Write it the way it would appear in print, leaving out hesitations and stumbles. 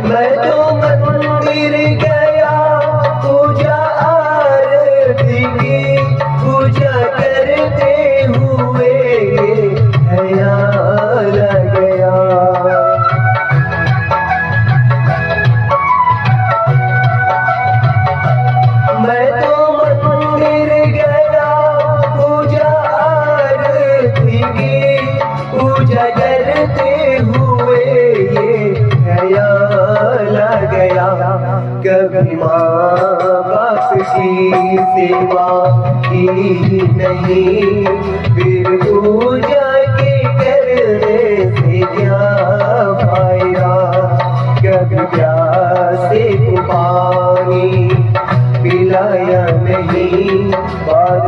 मैं तो मंदिर गया, पूजा आरती की, पूजा करते हुए ख्याल आ गया। मैं तो मंदिर गया, पूजा आरती की, पूजा करते हुए ये ख्याल आ गया। कभी माँ बाप की सेवा की नहीं, फिर पूजा के करने से क्या फायदा। कभी प्यासे को पानी पिलाया नहीं, बाद